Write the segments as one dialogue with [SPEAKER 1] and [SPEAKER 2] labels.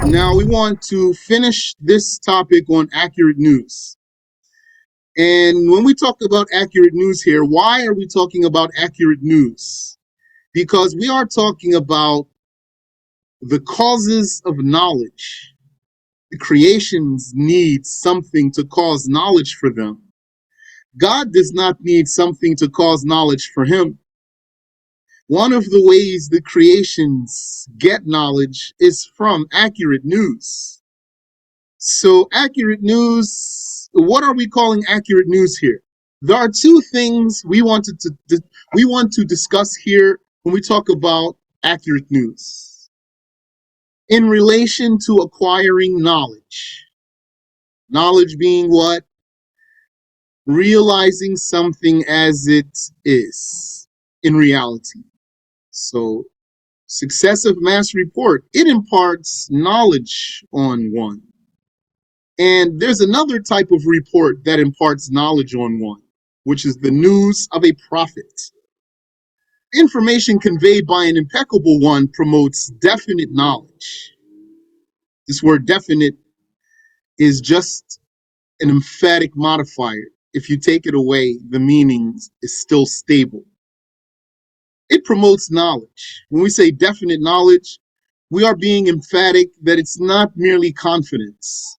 [SPEAKER 1] Now we want to finish this topic on accurate news. And when we talk about accurate news here, why are we talking about accurate news? Because we are talking about the causes of knowledge. The creations need something to cause knowledge for them. God does not need something to cause knowledge for him. One of the ways the creations get knowledge is from accurate news. So, accurate news, what are we calling accurate news here? There are two things we want to discuss here when we talk about accurate news. In relation to acquiring knowledge. Knowledge being what? Realizing something as it is in reality. So, successive mass report, it imparts knowledge on one. And there's another type of report that imparts knowledge on one, which is the news of a prophet. Information conveyed by an impeccable one promotes definite knowledge. This word definite is just an emphatic modifier. If you take it away, the meaning is still stable. It promotes knowledge. When we say definite knowledge, we are being emphatic that it's not merely confidence.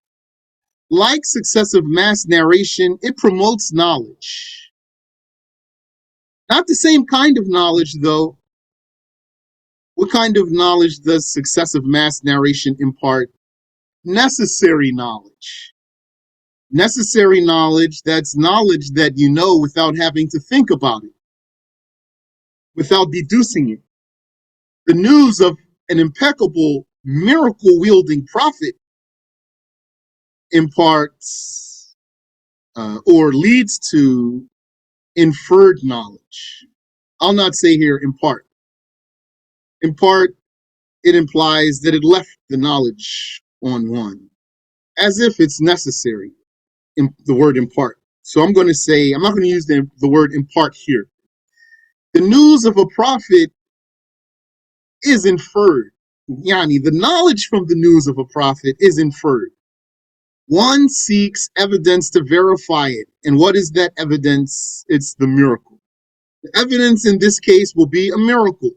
[SPEAKER 1] Like successive mass narration, it promotes knowledge. Not the same kind of knowledge, though. What kind of knowledge does successive mass narration impart? Necessary knowledge. Necessary knowledge, that's knowledge that you know without having to think about it, without deducing it. The news of an impeccable, miracle wielding prophet imparts or leads to inferred knowledge. I'll not say here impart. Impart, it implies that it left the knowledge on one, as if it's necessary, the word impart. So I'm going to say, I'm not going to use the word impart here. The news of a prophet is inferred. Yani, the knowledge from the news of a prophet is inferred. One seeks evidence to verify it. And what is that evidence? It's the miracle. The evidence in this case will be a miracle.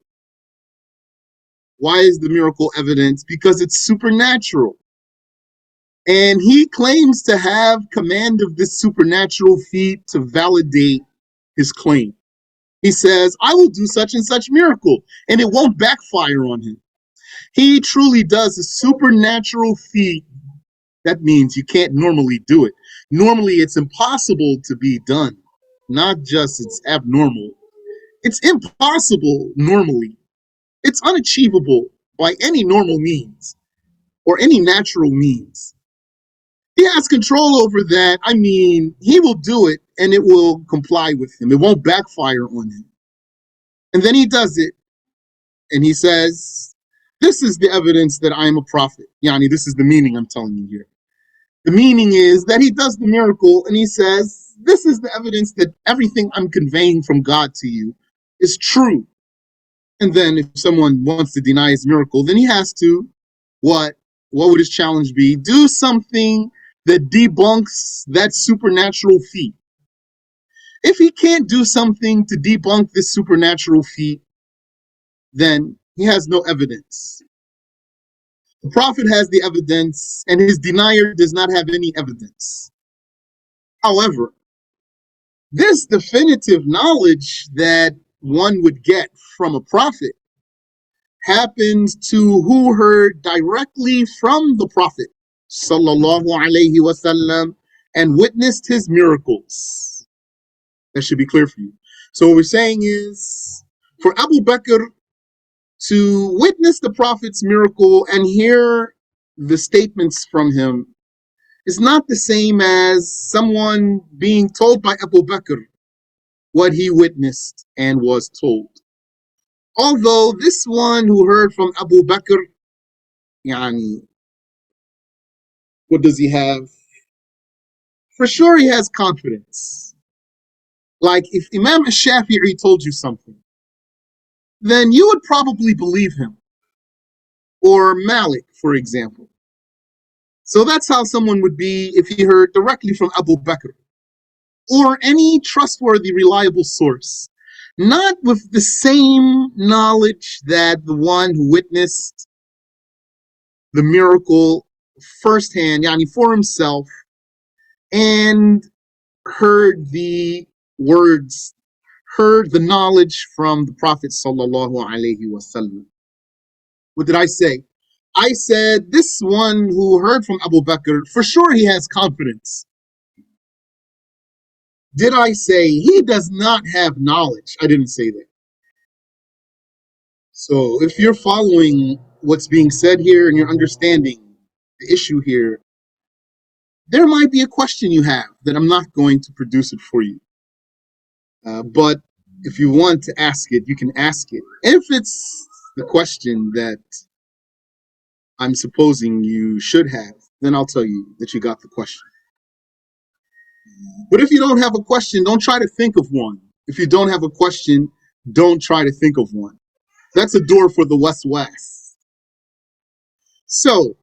[SPEAKER 1] Why is the miracle evidence? Because it's supernatural. And he claims to have command of this supernatural feat to validate his claim. He says, I will do such and such miracle, and it won't backfire on him. He truly does a supernatural feat. That means you can't normally do it. Normally, it's impossible to be done. Not just it's abnormal. It's impossible normally. It's unachievable by any normal means or any natural means. He has control over that. I mean, he will do it and it will comply with him. It won't backfire on him. And then he does it and he says, this is the evidence that I am a prophet. Yani, this is the meaning I'm telling you here. The meaning is that he does the miracle and he says, this is the evidence that everything I'm conveying from God to you is true. And then if someone wants to deny his miracle, then he has to, what would his challenge be? Do something that debunks that supernatural feat. If he can't do something to debunk this supernatural feat, then he has no evidence. The prophet has the evidence, and his denier does not have any evidence. However, this definitive knowledge that one would get from a prophet happens to who heard directly from the prophet sallallahu alaihi wasallam and witnessed his miracles. That should be clear for you. So what we're saying is, for Abu Bakr to witness the prophet's miracle and hear the statements from him is not the same as someone being told by Abu Bakr what he witnessed and was told. Although this one who heard from Abu Bakr, yani, what does he have? For sure he has confidence. Like if Imam Shafi'i told you something, then you would probably believe him. Or Malik, for example. So that's how someone would be if he heard directly from Abu Bakr or any trustworthy, reliable source, not with the same knowledge that the one who witnessed the miracle firsthand, yani for himself, and heard the words, heard the knowledge from the Prophet sallallahu alaihi wasallam. What did I say? I said this one who heard from Abu Bakr, for sure he has confidence. Did I say he does not have knowledge? I didn't say that. So if you're following what's being said here and you're understanding the issue here, there might be a question you have that I'm not going to produce it for you. But if you want to ask it, you can ask it. If it's the question that I'm supposing you should have, then I'll tell you that you got the question. But if you don't have a question, don't try to think of one. If you don't have a question, don't try to think of one. That's a door for the West. So,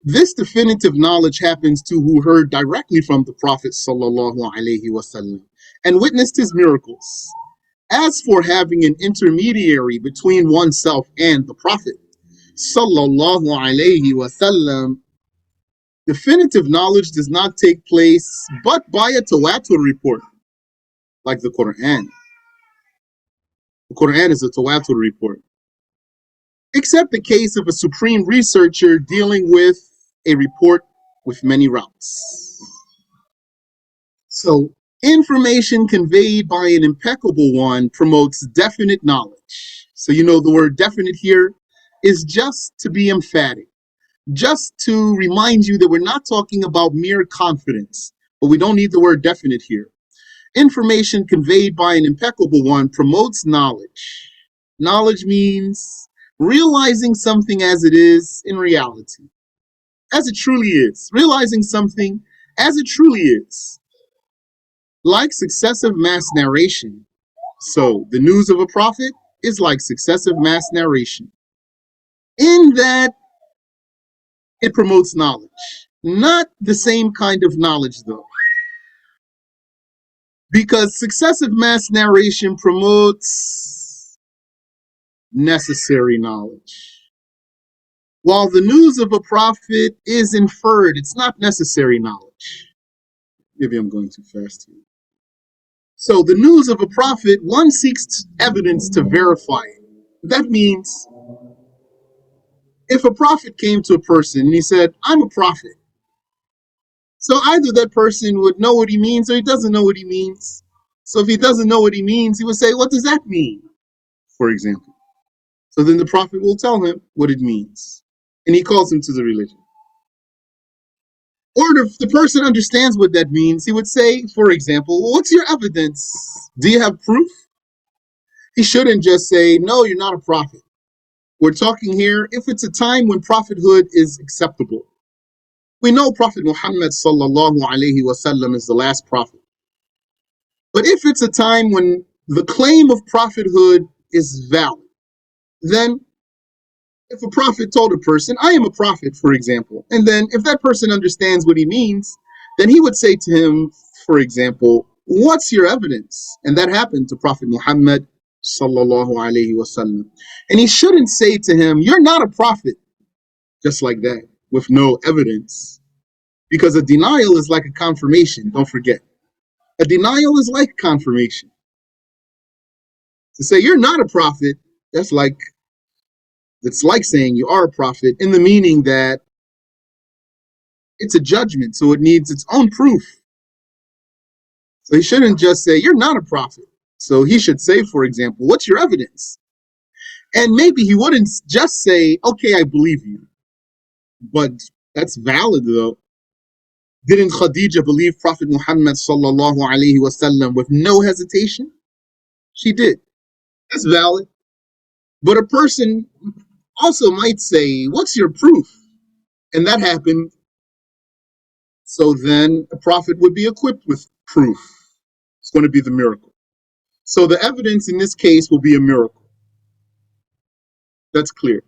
[SPEAKER 1] this definitive knowledge happens to who heard directly from the Prophet sallallahu alaihi wasallam and witnessed his miracles. As for having an intermediary between oneself and the Prophet sallallahu alaihi wasallam, definitive knowledge does not take place but by a tawatur report, like the Quran. The Quran is a tawatur report. Except the case of a supreme researcher dealing with a report with many routes. So, information conveyed by an impeccable one promotes definite knowledge. So, you know, the word definite here is just to be emphatic, just to remind you that we're not talking about mere confidence, but we don't need the word definite here. Information conveyed by an impeccable one promotes knowledge. Knowledge means realizing something as it is in reality, as it truly is, realizing something as it truly is, like successive mass narration. So, the news of a prophet is like successive mass narration, in that it promotes knowledge. Not the same kind of knowledge, though, because successive mass narration promotes necessary knowledge. While the news of a prophet is inferred, it's not necessary knowledge. Maybe I'm going too fast here. So the news of a prophet, one seeks evidence to verify it. That means if a prophet came to a person and he said, I'm a prophet, so either that person would know what he means or he doesn't know what he means. So if he doesn't know what he means, he would say, what does that mean? For example. So then the prophet will tell him what it means. And he calls him to the religion. Or if the person understands what that means, he would say, for example, well, what's your evidence? Do you have proof? He shouldn't just say, no, you're not a prophet. We're talking here if it's a time when prophethood is acceptable. We know Prophet Muhammad sallallahu alaihi wasallam is the last prophet. But if it's a time when the claim of prophethood is valid, then if a prophet told a person, I am a prophet, for example, and then if that person understands what he means, then he would say to him, for example, what's your evidence? And that happened to Prophet Muhammad sallallahu alaihi wasallam. And he shouldn't say to him, you're not a prophet, just like that, with no evidence. Because a denial is like a confirmation, don't forget. A denial is like confirmation. To say you're not a prophet, that's like it's like saying you are a prophet in the meaning that it's a judgment, so it needs its own proof. So he shouldn't just say, you're not a prophet. So he should say, for example, what's your evidence? And maybe he wouldn't just say, okay, I believe you. But that's valid though. Didn't Khadija believe Prophet Muhammad sallallahu alaihi wasallam with no hesitation? She did. That's valid. But a person also might say, what's your proof? And that happened. So then a prophet would be equipped with proof. It's going to be the miracle. So the evidence in this case will be a miracle. That's clear.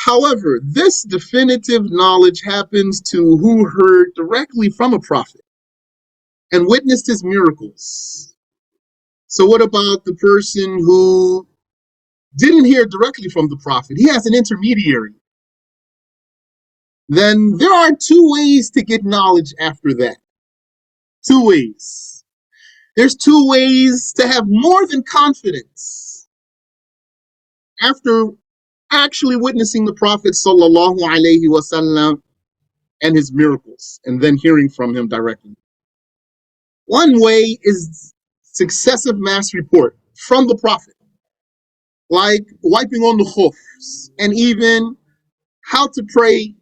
[SPEAKER 1] However, this definitive knowledge happens to who heard directly from a prophet and witnessed his miracles. So, what about the person who didn't hear directly from the prophet? He has an intermediary. Then there are two ways to get knowledge after that. Two ways. There's two ways to have more than confidence after actually witnessing the Prophet sallallahu alaihi wasallam and his miracles, and then hearing from him directly. One way is successive mass report from the Prophet, like wiping on the khufs, and even how to pray,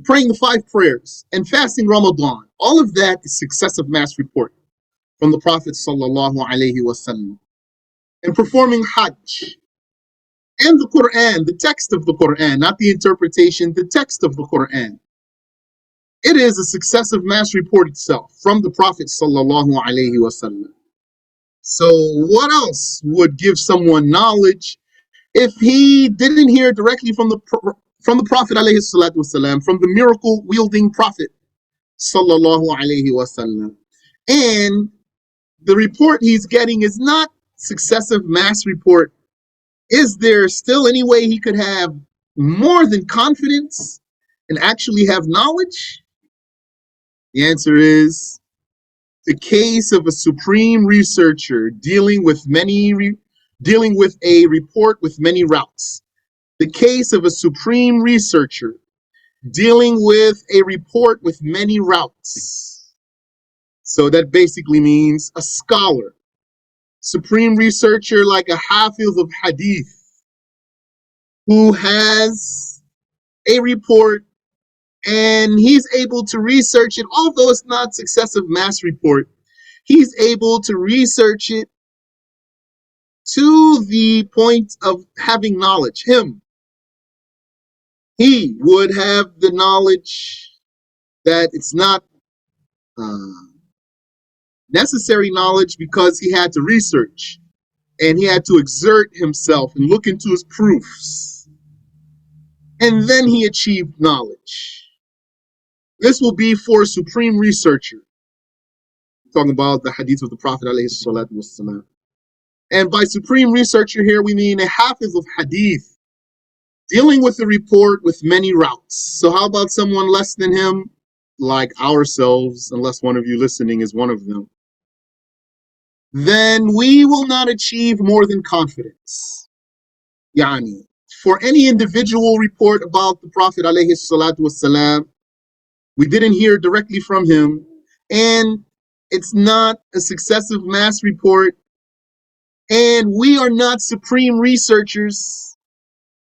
[SPEAKER 1] praying the 5 prayers, and fasting Ramadan. All of that is successive mass report from the Prophet sallallahu alaihi wasallam. And performing Hajj, and the Quran, the text of the Quran, not the interpretation, the text of the Quran. It is a successive mass report itself from the Prophet sallallahu alaihi wasallam. So what else would give someone knowledge if he didn't hear directly from the Prophet alayhi salatu wasallam, from the miracle wielding Prophet sallallahu alaihi wasallam, and the report he's getting is not successive mass report? Is there still any way he could have more than confidence and actually have knowledge? The answer is the case of a supreme researcher dealing with a report with many routes. The case of a supreme researcher dealing with a report with many routes. So that basically means a scholar, supreme researcher like a hafiz of hadith, who has a report and he's able to research it, although it's not successive mass report. He's able to research it to the point of having knowledge. He would have the knowledge that it's not necessary knowledge, because he had to research and he had to exert himself and look into his proofs. And then he achieved knowledge. This will be for a supreme researcher. I'm talking about the hadith of the Prophet alayhi salatu wasalam. And by supreme researcher here, we mean a hafiz of hadith, dealing with the report with many routes. So how about someone less than him, like ourselves, unless one of you listening is one of them? Then we will not achieve more than confidence. For any individual report about the Prophet alayhi salatu wasalam, we didn't hear directly from him, and it's not a successive mass report, and we are not supreme researchers.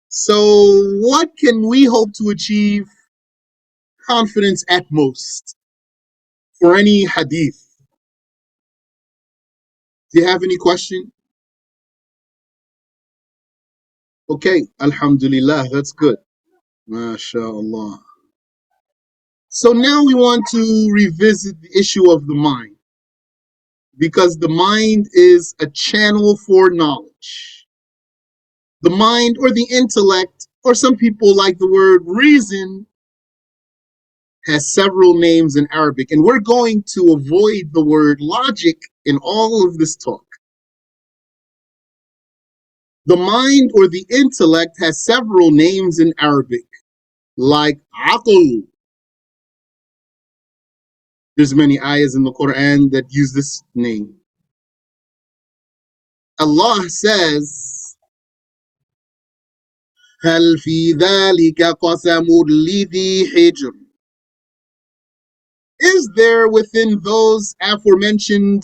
[SPEAKER 1] So what can we hope to achieve? Confidence at most for any hadith. Do you have any question? Okay, alhamdulillah, that's good. MashaAllah. So now we want to revisit the issue of the mind, because the mind is a channel for knowledge. The mind, or the intellect, or some people like the word reason, has several names in Arabic, and we're going to avoid the word logic in all of this talk. The mind, or the intellect, has several names in Arabic, like aql. There's many ayahs in the Quran that use this name. Allah says, هل في ذلك قسم لذي حجر. Is there within those aforementioned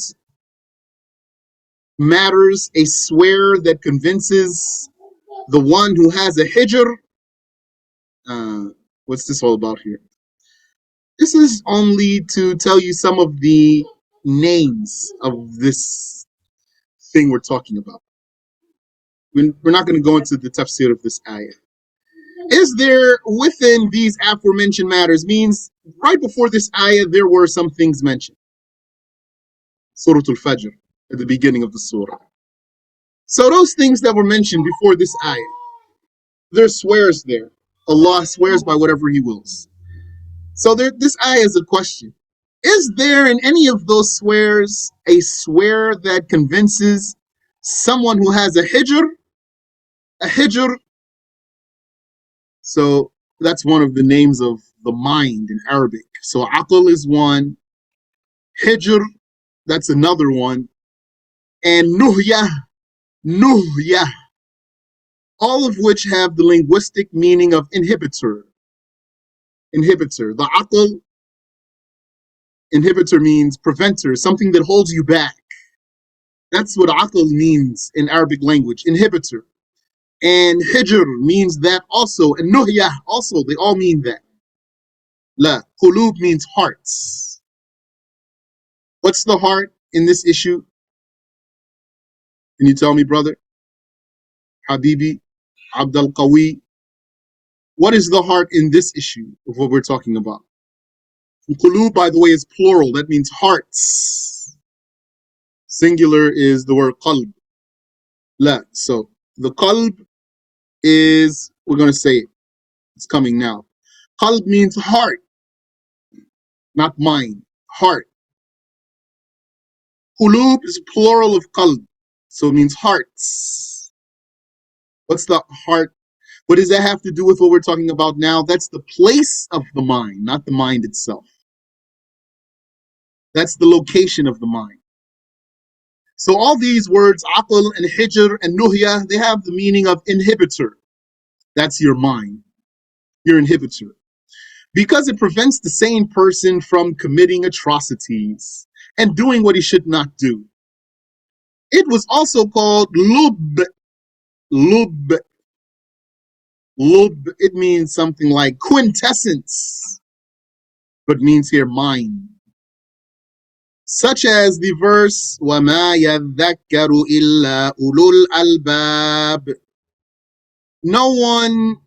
[SPEAKER 1] matters a swear that convinces the one who has a hijr? What's this all about here? This is only to tell you some of the names of this thing we're talking about. We're not going to go into the tafsir of this ayah. Is there within these aforementioned matters, means right before this ayah there were some things mentioned. Surah Al-Fajr, at the beginning of the surah. So those things that were mentioned before this ayah, there's swears there. Allah swears by whatever He wills. So this ayah is a question. Is there in any of those swears a swear that convinces someone who has a hijr? A hijr, so that's one of the names of the mind in Arabic. So aql is one, hijr, that's another one, and nuhya, all of which have the linguistic meaning of inhibitor. Inhibitor. The aql, inhibitor means preventer, something that holds you back. That's what aql means in Arabic language, inhibitor. And hijr means that also, and nuhya also, they all mean that. La, qulub means hearts. What's the heart in this issue? Can you tell me, brother? Habibi, Abdul Qawi. What is the heart in this issue of what we're talking about? Qulub, by the way, is plural. That means hearts. Singular is the word qalb. La. So the qalb is, we're going to say it. It's coming now. Qalb means heart, not mind. Heart. Qulub is plural of qalb. So it means hearts. What's the heart? What does that have to do with what we're talking about now? That's the place of the mind, not the mind itself. That's the location of the mind. So all these words, aql and hijr and nuhya, they have the meaning of inhibitor. That's your mind, your inhibitor. Because it prevents the sane person from committing atrocities and doing what he should not do. It was also called lub. Lub. Lub, it means something like quintessence, but means here mind. Such as the verse, وَمَا يَذَّكَّرُ إِلَّا أُولُو الْأَلْبَابِ. No one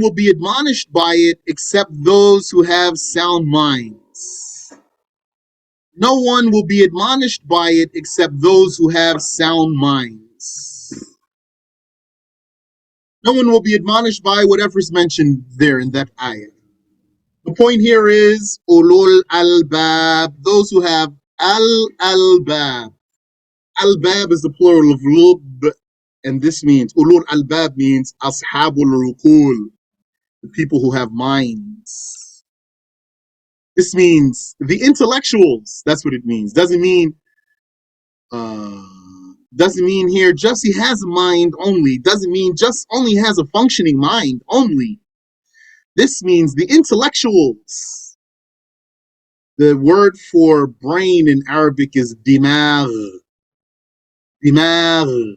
[SPEAKER 1] will be admonished by it except those who have sound minds. No one will be admonished by it except those who have sound minds. No one will be admonished by whatever is mentioned there in that ayah. The point here is ulul albab, those who have al-albab. Albab is the plural of lub, and this means, ulul albab means ashabul rukul, the people who have minds. This means the intellectuals, that's what it means. Doesn't mean here just he has a mind only. Doesn't mean just only has a functioning mind only. This means the intellectuals. The word for brain in Arabic is dimagh. Dimagh.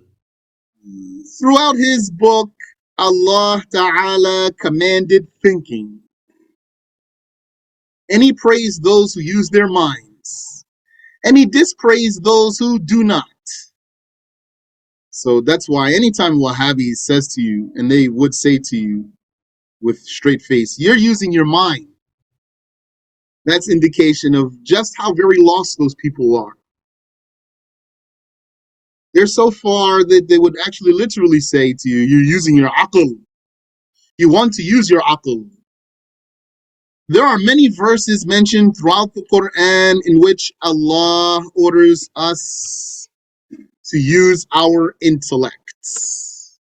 [SPEAKER 1] Throughout his book, Allah Ta'ala commanded thinking. And he praised those who use their minds. And he dispraised those who do not. So that's why anytime Wahhabi says to you, and they would say to you with straight face, you're using your mind. That's indication of just how very lost those people are. They're so far that they would actually literally say to you, you're using your aql. You want to use your aql. There are many verses mentioned throughout the Quran in which Allah orders us to use our intellects.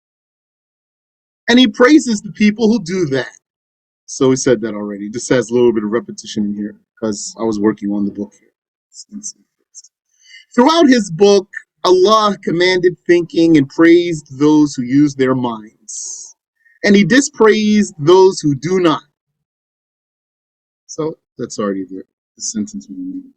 [SPEAKER 1] And he praises the people who do that. So he said that already. Just has a little bit of repetition in here because I was working on the book here. Throughout his book, Allah commanded thinking and praised those who use their minds. And he dispraised those who do not. So that's already there. The sentence we need.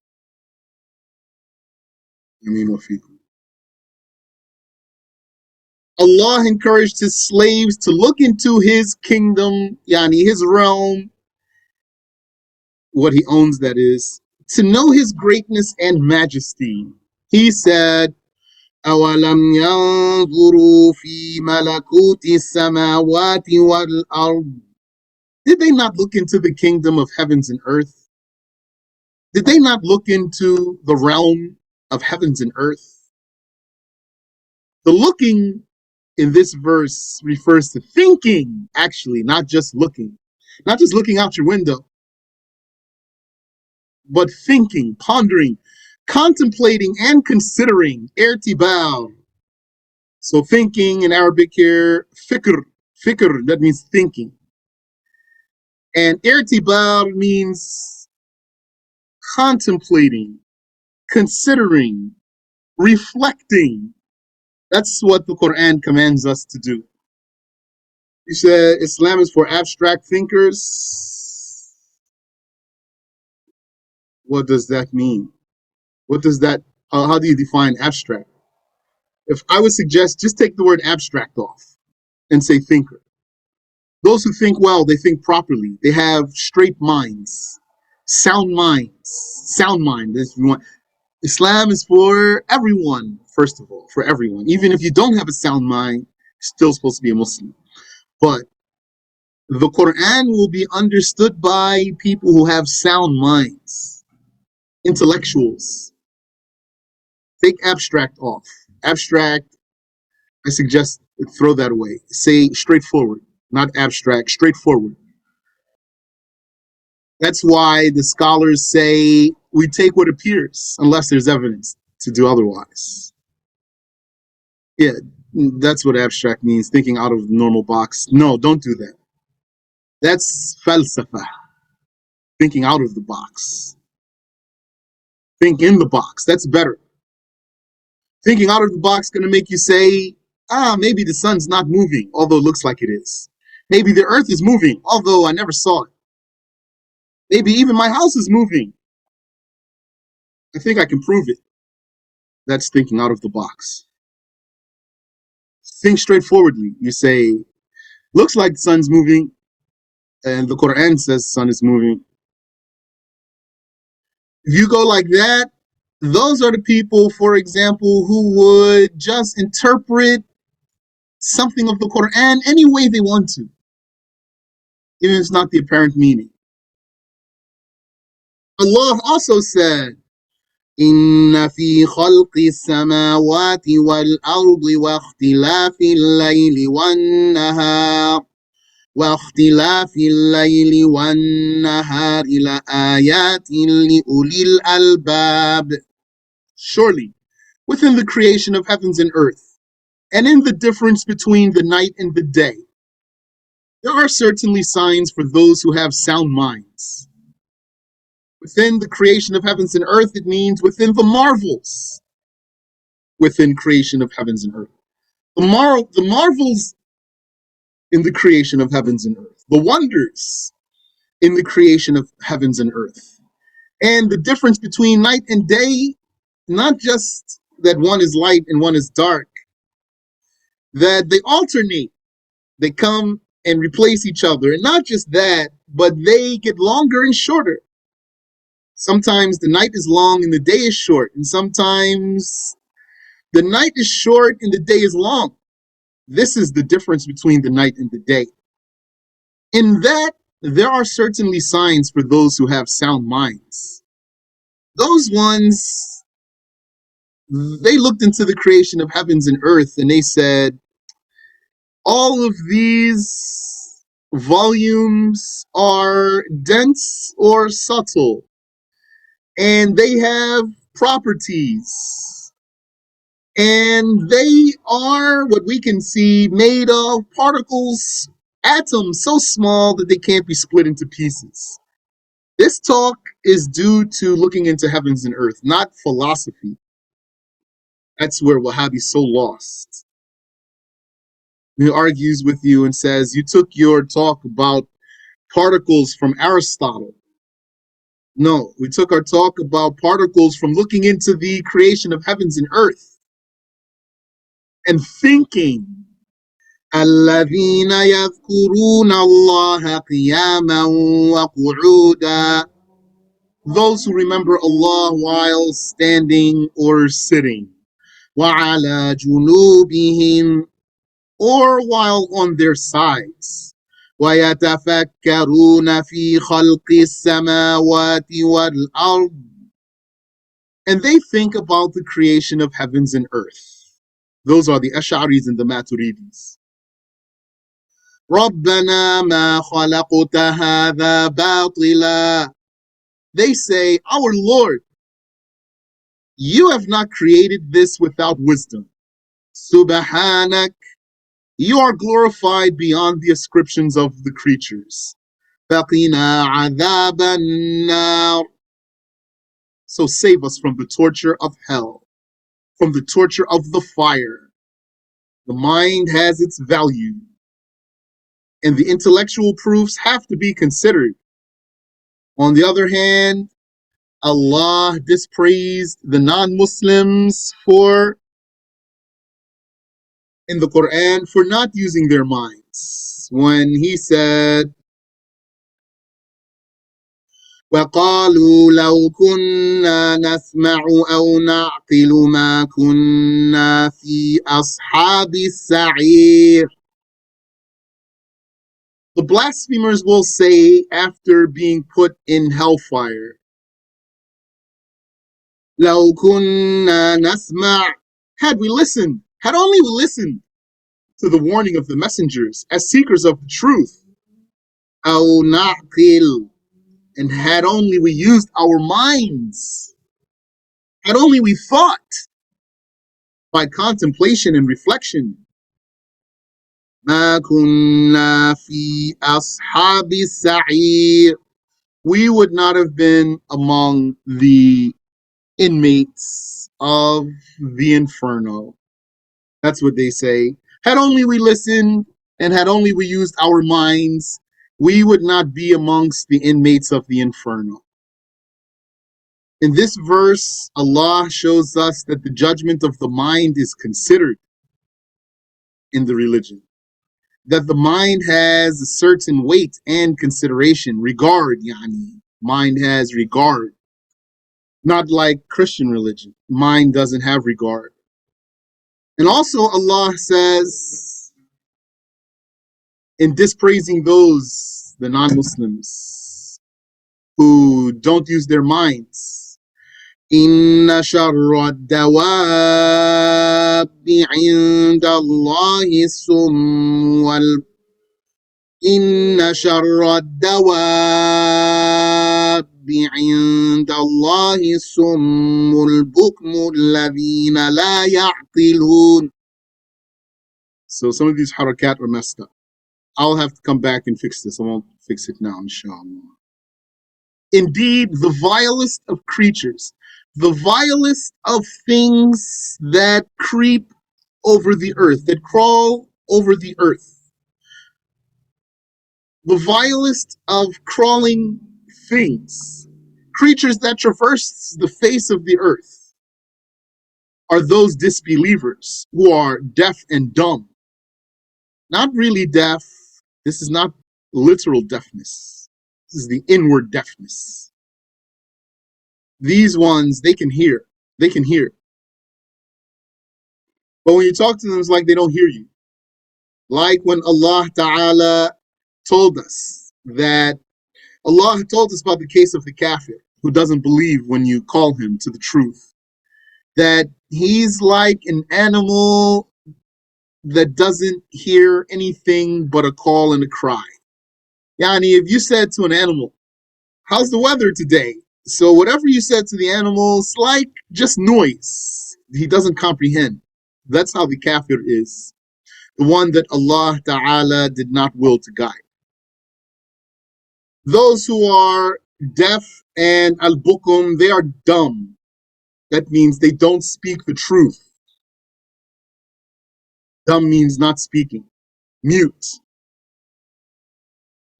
[SPEAKER 1] Allah encouraged his slaves to look into his kingdom, yani his realm, what he owns, that is, to know his greatness and majesty. He said, أَوَلَمْ يَنْظُرُوا فِي مَلَكُوتِ السَّمَاوَاتِ وَالْأَرْضِ. Did they not look into the kingdom of heavens and earth? Did they not look into the realm of heavens and earth? The looking in this verse refers to thinking, actually, not just looking. Not just looking out your window, but thinking, pondering, contemplating, and considering. Irtibal. So thinking in Arabic here, fikr. Fikr, that means thinking. And irtibal means contemplating, considering, reflecting. That's what the Quran commands us to do. You said Islam is for abstract thinkers. What does that mean? What does that, how do you define abstract? If I would suggest just take the word abstract off and say thinker. Those who think well, they think properly. They have straight minds, sound mind. Islam is for everyone, first of all, for everyone. Even if you don't have a sound mind, you're still supposed to be a Muslim. But the Quran will be understood by people who have sound minds, intellectuals. Take abstract off. Abstract, I suggest throw that away. Say straightforward, not abstract, straightforward. That's why the scholars say we take what appears unless there's evidence to do otherwise. Yeah, that's what abstract means, thinking out of the normal box. No, don't do that. That's falsafa, thinking out of the box. Think in the box. That's better. Thinking out of the box is going to make you say, maybe the sun's not moving, although it looks like it is. Maybe the earth is moving, although I never saw it. Maybe even my house is moving. I think I can prove it. That's thinking out of the box. Think straightforwardly. You say, looks like the sun's moving, and the Quran says the sun is moving. If you go like that, those are the people, for example, who would just interpret something of the Quran any way they want to, even if it's not the apparent meaning. Allah also said, إن في خلق السماوات والأرض واختلاف الليل والنهار لآيات لأولي الألباب. Surely, within the creation of heavens and earth, and in the difference between the night and the day, there are certainly signs for those who have sound minds. Within the creation of heavens and earth, it means within the marvels within creation of heavens and earth. The marvels in the creation of heavens and earth, the wonders in the creation of heavens and earth, and the difference between night and day, not just that one is light and one is dark, that they alternate, they come and replace each other, and not just that, but they get longer and shorter. Sometimes the night is long and the day is short, and sometimes the night is short and the day is long. This is the difference between the night and the day. In that, there are certainly signs for those who have sound minds. Those ones, they looked into the creation of heavens and earth and they said, all of these volumes are dense or subtle, and they have properties, and they are what we can see made of particles, atoms so small that they can't be split into pieces. This talk is due to looking into heavens and earth, not philosophy. That's where Wahhabi's so lost. He argues with you and says, you took your talk about particles from Aristotle. No, we took our talk about particles from looking into the creation of heavens and earth and thinking. الذين يذكرون الله قياما وقعودا. Those who remember Allah while standing or sitting. وعلى جنوبهم, or while on their sides. ويتفكرون في خلق السماوات والأرض. And they think about the creation of heavens and earth. Those are the Ash'aris and the Maturidis. رَبَّنَا مَا خَلَقْتَ هَذَا بَاطِلًا. They say, our Lord, you have not created this without wisdom. Subhanak, you are glorified beyond the ascriptions of the creatures. فَقِنَا عَذَابَ النَّارِ. So save us from the torture of hell, from the torture of the fire. The mind has its value, and the intellectual proofs have to be considered. On the other hand, Allah dispraised the non-Muslims in the Quran for not using their minds when He said, وَقَالُوا لَوْ كُنَّا نَسْمَعُ أَوْ نَعْقِلُ مَا كُنَّا فِي أَصْحَابِ السَّعِيرِ. The blasphemers will say after being put in hellfire, لَوْ كُنَّا نَسْمَعُ. Had we listened, had only we listened to the warning of the messengers as seekers of the truth, أَوْ نَعْقِلُ, and had only we used our minds, had only we thought by contemplation and reflection, مَا كُنَّا فِي أَصْحَابِ السَّعِيرِ, we would not have been among the inmates of the inferno. That's what they say. Had only we listened and had only we used our minds, we would not be amongst the inmates of the inferno. In this verse, Allah shows us that the judgment of the mind is considered in the religion. That the mind has a certain weight and consideration, regard, mind has regard. Not like Christian religion. Mind doesn't have regard. And also Allah says, in dispraising those, the non-Muslims, who don't use their minds, إِنَّ شَرَّ الدَّوَابِّ عِندَ اللَّهِ الصُّمُّ إِنَّ شَرَّ الدَّوَابِّ عِندَ اللَّهِ الصُّمُّ الْبُكْمُ الَّذِينَ لَا يَعْقِلُونَ. So some of these harakat are messed up. I'll have to come back and fix this. I won't fix it now, inshallah. Indeed, the vilest of creatures, the vilest of things that creep over the earth, that crawl over the earth, the vilest of crawling things, creatures that traverse the face of the earth, are those disbelievers who are deaf and dumb. Not really deaf. This is not literal deafness. This is the inward deafness. These ones, they can hear. They can hear. But when you talk to them, it's like they don't hear you. Like when Allah Ta'ala told us that, Allah told us about the case of the kafir who doesn't believe when you call him to the truth. That he's like an animal that doesn't hear anything but a call and a cry. Yani, if you said to an animal, how's the weather today? So whatever you said to the animal, it's like just noise. He doesn't comprehend. That's how the kafir is. The one that Allah Ta'ala did not will to guide. Those who are deaf and al-bukum, they are dumb. That means they don't speak the truth. Dumb means not speaking. Mute.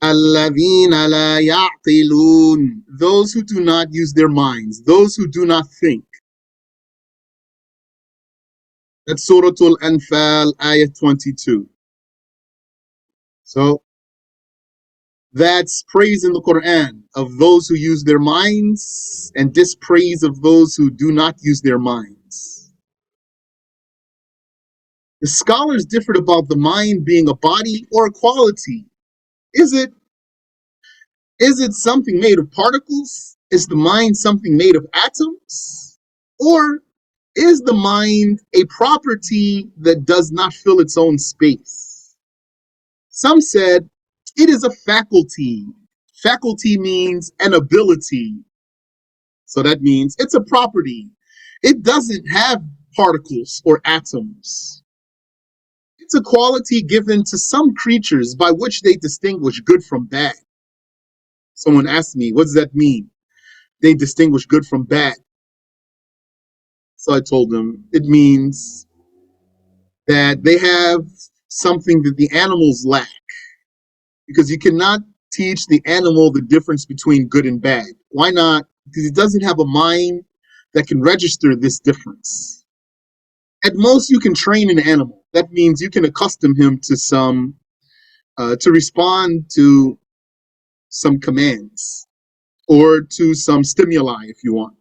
[SPEAKER 1] الَّذِينَ لَا يَعْقِلُونَ, those who do not use their minds, those who do not think. That's Surah Al-Anfal, ayah 22. So, that's praise in the Quran of those who use their minds and dispraise of those who do not use their minds. The scholars differed about the mind being a body or a quality. Is it something made of particles? Is the mind something made of atoms? Or Is the mind a property that does not fill its own space? Some said it is a faculty. Faculty means an ability. So that means it's a property. It doesn't have particles or atoms. It's a quality given to some creatures by which they distinguish good from bad. Someone asked me, what does that mean? They distinguish good from bad. So I told them it means that they have something that the animals lack. Because you cannot teach the animal the difference between good and bad. Why not? Because it doesn't have a mind that can register this difference. At most, you can train an animal. That means you can accustom him to to respond to some commands or to some stimuli, if you want.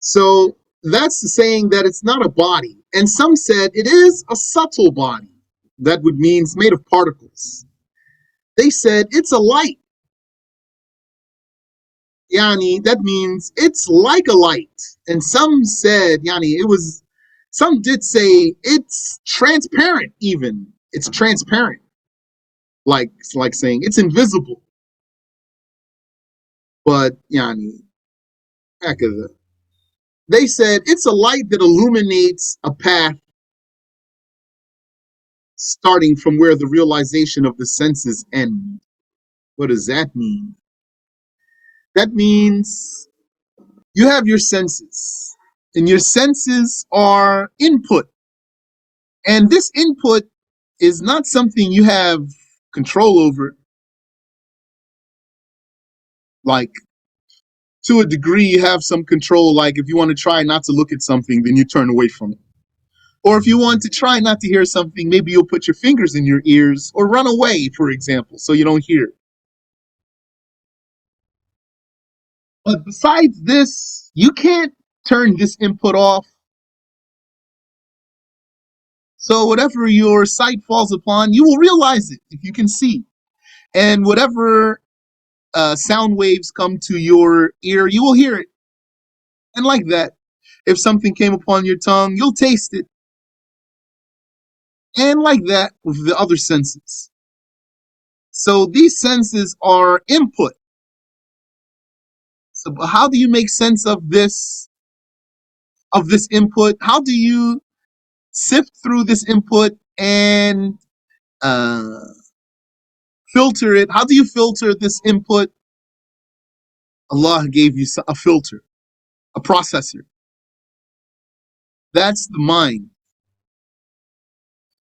[SPEAKER 1] So that's saying that it's not a body. And some said it is a subtle body. That would mean it's made of particles. They said it's a light. Yani, that means it's like a light. And some said, some did say it's transparent even. It's transparent. Like saying it's invisible. But, heck of it. They said it's a light that illuminates a path starting from where the realization of the senses end. What does that mean? That means you have your senses, and your senses are input. And this input is not something you have control over. Like, to a degree, you have some control. Like, if you want to try not to look at something, then you turn away from it. Or if you want to try not to hear something, maybe you'll put your fingers in your ears or run away, for example, so you don't hear it. But besides this, you can't turn this input off. So whatever your sight falls upon, you will realize it if you can see. And whatever sound waves come to your ear, you will hear it. And like that, if something came upon your tongue, you'll taste it. And like that with the other senses. So these senses are input. So how do you make sense of this input? How do you sift through this input and uh, filter it? How do you filter this input? Allah gave you a filter, a processor. That's the mind.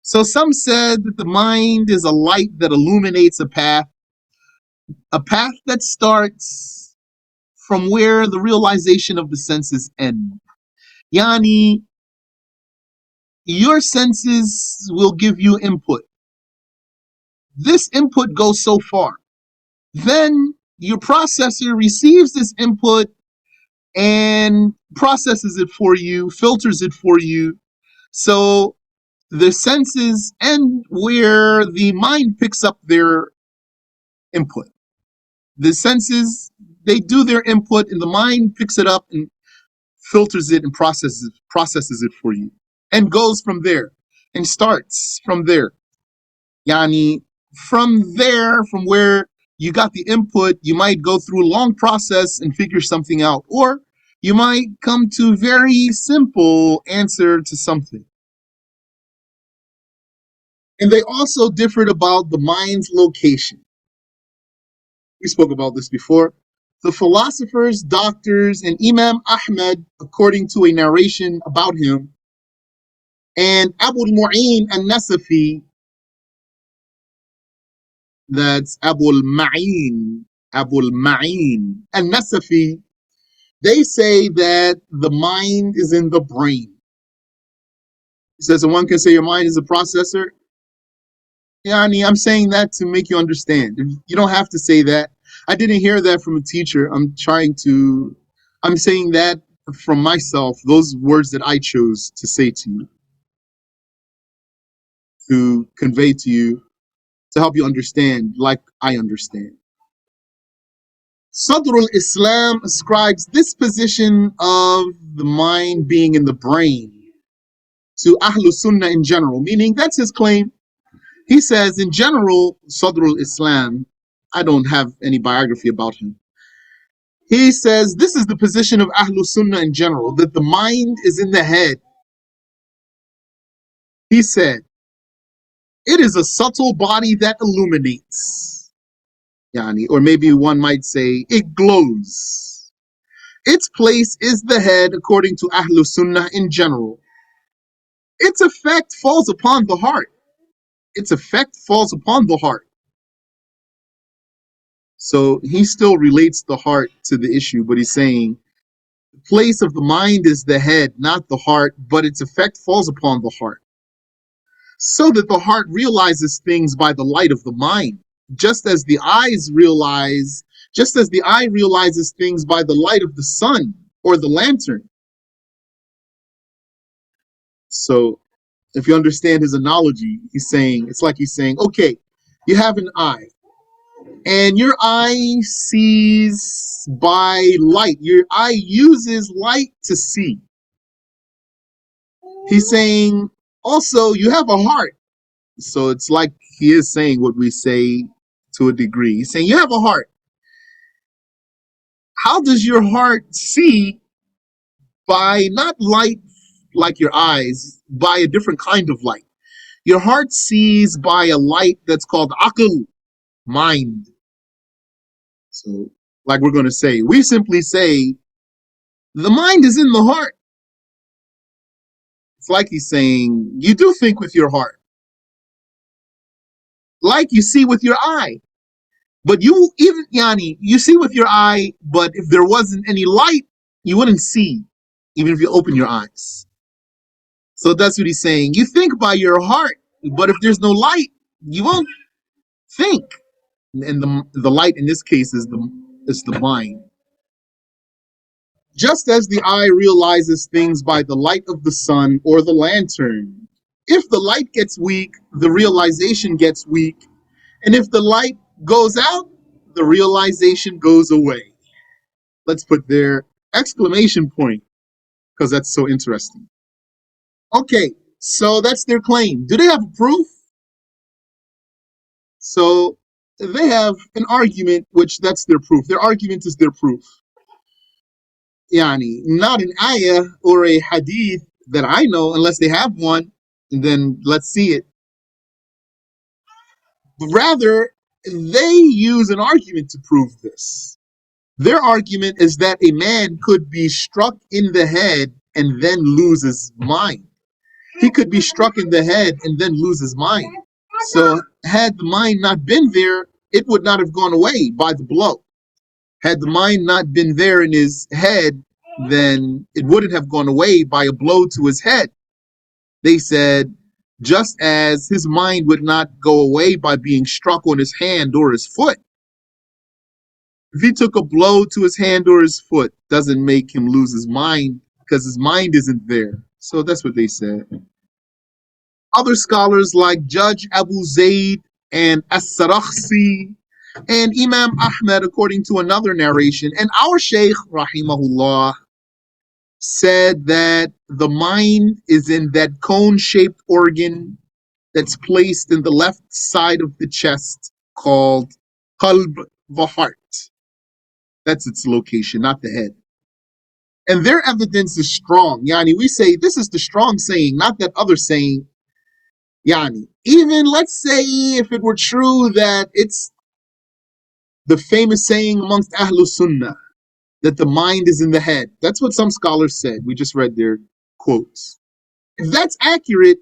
[SPEAKER 1] So some said that the mind is a light that illuminates a path that starts from where the realization of the senses end. Yani, your senses will give you input. This input goes so far. Then your processor receives this input and processes it for you, filters it for you. So the senses end where the mind picks up their input. The senses, they do their input and the mind picks it up and filters it and processes it for you and goes from there and starts from there. Yani, from there, from where you got the input, you might go through a long process and figure something out, or you might come to a very simple answer to something. And they also differed about the mind's location. We spoke about this before. The philosophers, doctors, and Imam Ahmad, according to a narration about him, and Abu al-Mu'in al-Nasafi, that's Abu al-Ma'in al-Nasafi, they say that the mind is in the brain. He says, and one can say your mind is a processor. Yani, I'm saying that to make you understand. You don't have to say that. I didn't hear that from a teacher. I'm saying that from myself, those words that I chose to say to you, to convey to you, to help you understand like I understand. Sadrul Islam ascribes this position of the mind being in the brain to Ahlul Sunnah in general, meaning that's his claim. He says, in general, Sadrul Islam, I don't have any biography about him. He says this is the position of Ahlul Sunnah in general, that the mind is in the head. He said, it is a subtle body that illuminates, yani, or maybe one might say it glows. Its place is the head according to Ahlul Sunnah in general. Its effect falls upon the heart. Its effect falls upon the heart. So he still relates the heart to the issue, but he's saying the place of the mind is the head, not the heart, but its effect falls upon the heart. So that the heart realizes things by the light of the mind, just as the eye realizes things by the light of the sun or the lantern. So if you understand his analogy, it's like he's saying, okay, you have an eye, and your eye sees by light. Your eye uses light to see. He's saying also you have a heart. So it's like he is saying what we say to a degree. He's saying you have a heart. How does your heart see by not light like your eyes, by a different kind of light? Your heart sees by a light that's called aql, mind. So, like we're going to say, we simply say the mind is in the heart. It's like he's saying you do think with your heart, like you see with your eye. But you even you see with your eye, but if there wasn't any light, you wouldn't see, even if you open your eyes. So that's what he's saying. You think by your heart, but if there's no light, you won't think. And the light in this case is the mind. Just as the eye realizes things by the light of the sun or the lantern, if the light gets weak, the realization gets weak. And if the light goes out, the realization goes away. Let's put their exclamation point, because that's so interesting. Okay, so that's their claim. Do they have proof? So they have an argument, which that's their proof. Their argument is their proof. Yani, not an ayah or a hadith that I know, unless they have one, and then let's see it. But rather, they use an argument to prove this. Their argument is that a man could be struck in the head and then lose his mind. He could be struck in the head and then lose his mind. So had the mind not been there, it would not have gone away by the blow. Had the mind not been there in his head, then it wouldn't have gone away by a blow to his head. They said, just as his mind would not go away by being struck on his hand or his foot. If he took a blow to his hand or his foot, doesn't make him lose his mind because his mind isn't there. So that's what they said. Other scholars like Judge Abu Zayd and As-Sarakhsi and Imam Ahmed, according to another narration, and our Shaykh, rahimahullah, said that the mind is in that cone-shaped organ that's placed in the left side of the chest called qalb, the heart. That's its location, not the head. And their evidence is strong. Yani, we say this is the strong saying, not that other saying. Yani, even let's say if it were true that it's the famous saying amongst Ahlul Sunnah that the mind is in the head. That's what some scholars said. We just read their quotes. If that's accurate,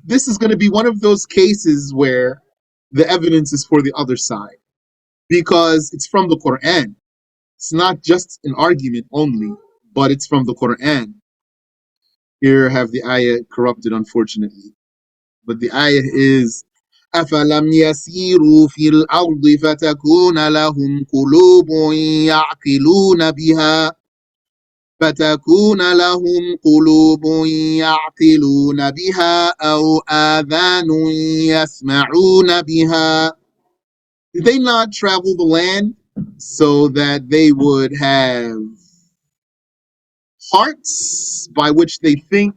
[SPEAKER 1] this is going to be one of those cases where the evidence is for the other side because it's from the Quran. It's not just an argument only, but it's from the Quran. Here I have the ayah corrupted, unfortunately. But the ayah is أَفَلَمْ يَسِيرُوا فِي الْأَرْضِ فَتَكُونَ لَهُمْ قُلُوبٌ يَعْقِلُونَ بِهَا أَوْ آذَانٌ يَسْمَعُونَ بِهَا. Did they not travel the land so that they would have hearts by which they think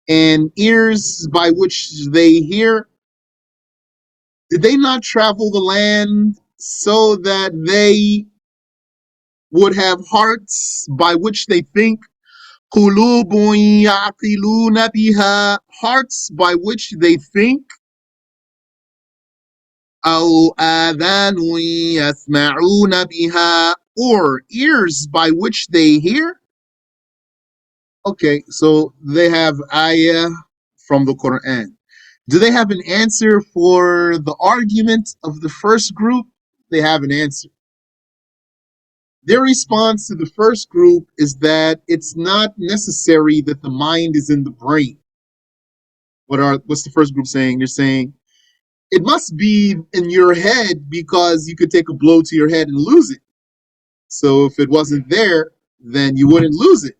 [SPEAKER 1] and ears by which they hear? Did they not travel the land so that they would have hearts by which they think? قُلُوبٌ يَعْقِلُونَ بِهَا, hearts by which they think. أَوْ آذَانٌ يَسْمَعُونَ بِهَا, or ears by which they hear. Okay, so they have ayah from the Quran. Do they have an answer for the argument of the first group? They have an answer. Their response to the first group is that it's not necessary that the mind is in the brain. What's the first group saying? They're saying it must be in your head because you could take a blow to your head and lose it. So if it wasn't there, then you wouldn't lose it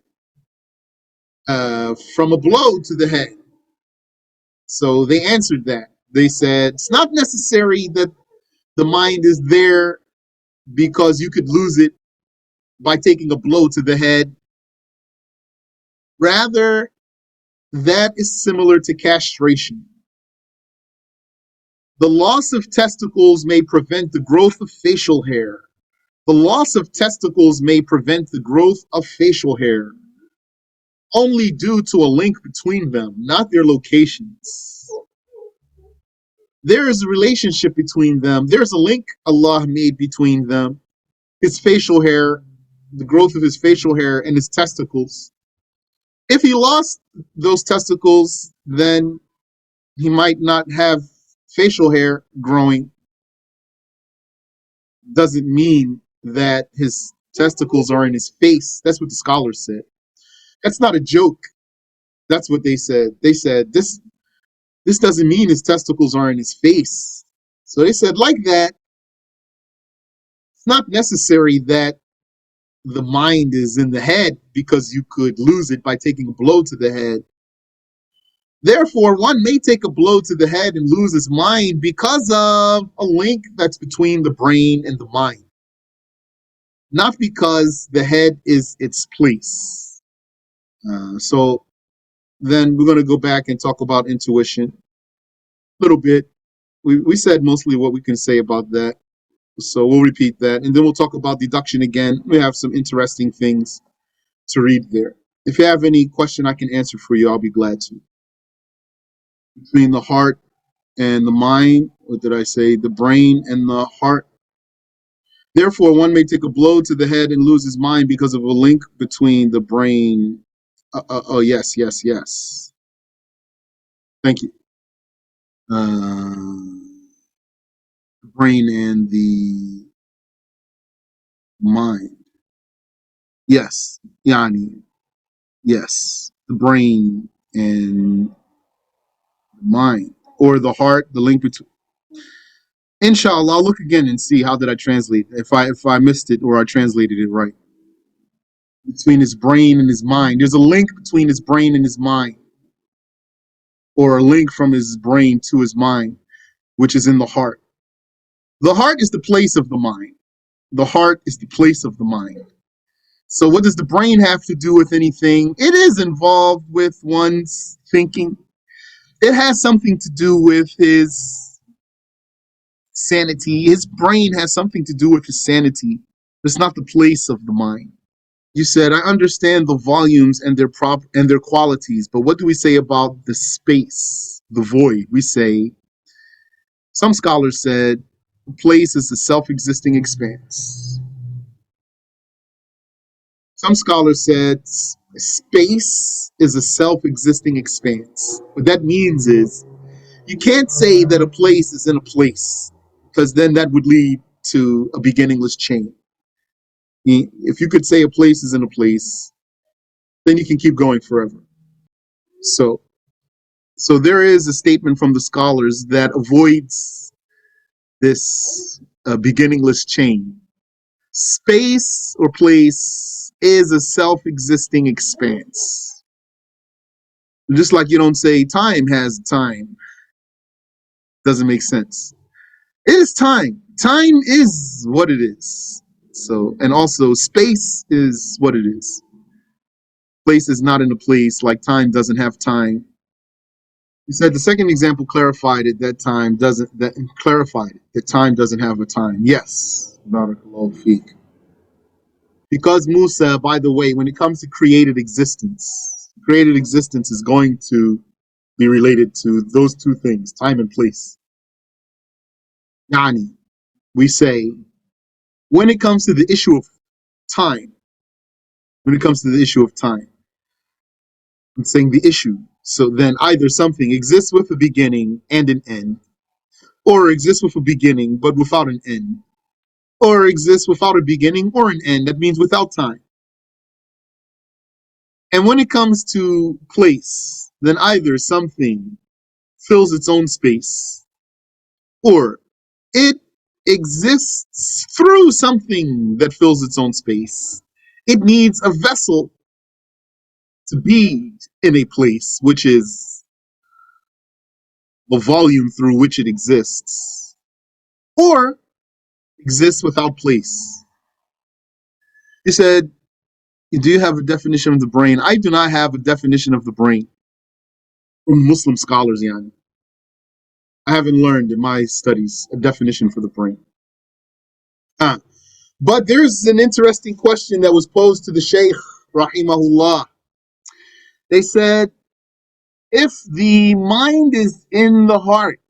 [SPEAKER 1] from a blow to the head. So they answered that. They said it's not necessary that the mind is there because you could lose it by taking a blow to the head. Rather, that is similar to castration. The loss of testicles may prevent the growth of facial hair. The loss of testicles may prevent the growth of facial hair only due to a link between them, not their locations. There is a relationship between them. There's a link Allah made between them. His facial hair, the growth of his facial hair, and his testicles. If he lost those testicles, then he might not have facial hair growing. Doesn't mean that his testicles are in his face. That's what the scholars said. That's not a joke. That's what they said. They said this doesn't mean his testicles are in his face. So they said, like that, it's not necessary that the mind is in the head because you could lose it by taking a blow to the head. Therefore, one may take a blow to the head and lose his mind because of a link that's between the brain and the mind, not because the head is its place. So then we're going to go back and talk about intuition a little bit. We said mostly what we can say about that. So we'll repeat that. And then we'll talk about deduction again. We have some interesting things to read there. If you have any question I can answer for you, I'll be glad to. Between the heart and the mind, what did I say? The brain and the heart. Therefore, one may take a blow to the head and lose his mind because of a link between the brain. Yes. Thank you. The brain and the mind. Yes, Yani. Yes, the brain and the mind, or the heart. The link between. Inshallah, I'll look again and see how did I translate. If I missed it or I translated it right. Between his brain and his mind. There's a link between his brain and his mind, or a link from his brain to his mind, which is in the heart. The heart is the place of the mind. The heart is the place of the mind. So what does the brain have to do with anything? It is involved with one's thinking. It has something to do with his sanity. His brain has something to do with his sanity. It's not the place of the mind. You said, I understand the volumes and their qualities, but what do we say about the space, the void? We say, some scholars said, the place is a self-existing expanse. Some scholars said space is a self-existing expanse. What that means is you can't say that a place is in a place, because then that would lead to a beginningless chain. If you could say a place is in a place, then you can keep going forever. So there is a statement from the scholars that avoids this beginningless chain. Space or place is a self-existing expanse. Just like you don't say time has time. Doesn't make sense. It is time. Time is what it is. So, and also space is what it is. Place is not in a place, like time doesn't have time. He said the second example clarified it. That time doesn't. That clarified it. That time doesn't have a time. Yes, Barakallahu feek. Because Musa, by the way, when it comes to created existence is going to be related to those two things, time and place. Yani, we say, when it comes to the issue of time, when it comes to the issue of time, I'm saying the issue. So then either something exists with a beginning and an end, or exists with a beginning but without an end, or exists without a beginning or an end. That means without time. And when it comes to place, then either something fills its own space, or it exists through something that fills its own space. It needs a vessel to be in a place, which is the volume through which it exists, or exists without place. He said, do you have a definition of the brain? I do not have a definition of the brain from Muslim scholars, Yani. I haven't learned in my studies a definition for the brain. Ah, but there's an interesting question that was posed to the Shaykh, rahimahullah. They said, if the mind is in the heart,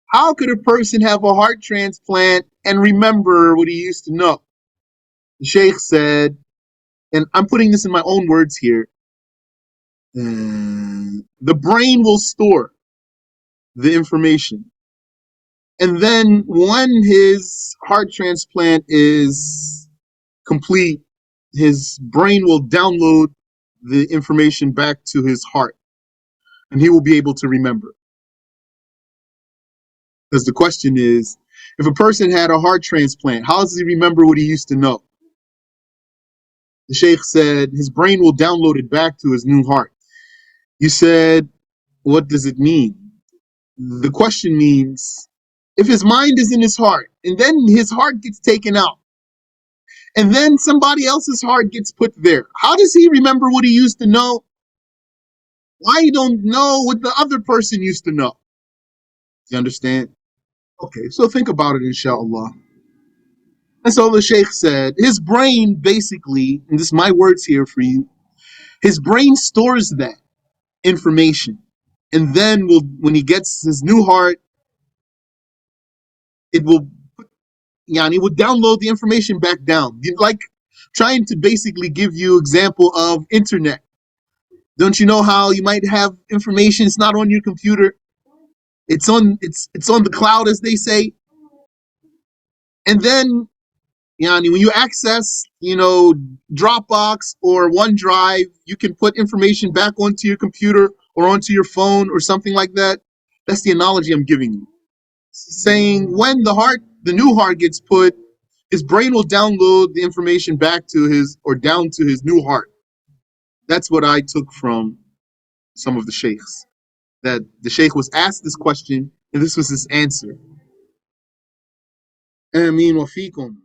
[SPEAKER 1] how could a person have a heart transplant and remember what he used to know? The Shaykh said, and I'm putting this in my own words here, the brain will store the information. And then when his heart transplant is complete, his brain will download the information back to his heart and he will be able to remember. Because the question is, if a person had a heart transplant, how does he remember what he used to know? The Sheikh said his brain will download it back to his new heart. You said, what does it mean? The question means, if his mind is in his heart and then his heart gets taken out and then somebody else's heart gets put there, how does he remember what he used to know? Why you don't know what the other person used to know? You understand? Okay, so think about it, inshallah. And so the Sheikh said, his brain basically, and this is my words here for you, his brain stores that information. And then when he gets his new heart, it will, it will download the information back down. Like trying to basically give you example of internet. Don't you know how you might have information, it's not on your computer, it's on the cloud, as they say. And then when you access, Dropbox or OneDrive, you can put information back onto your computer or onto your phone or something like that. That's the analogy I'm giving you. Saying when the new heart gets put, his brain will download the information back to his or down to his new heart. That's what I took from some of the sheikhs. That the sheikh was asked this question and this was his answer. Ameen wa fikum.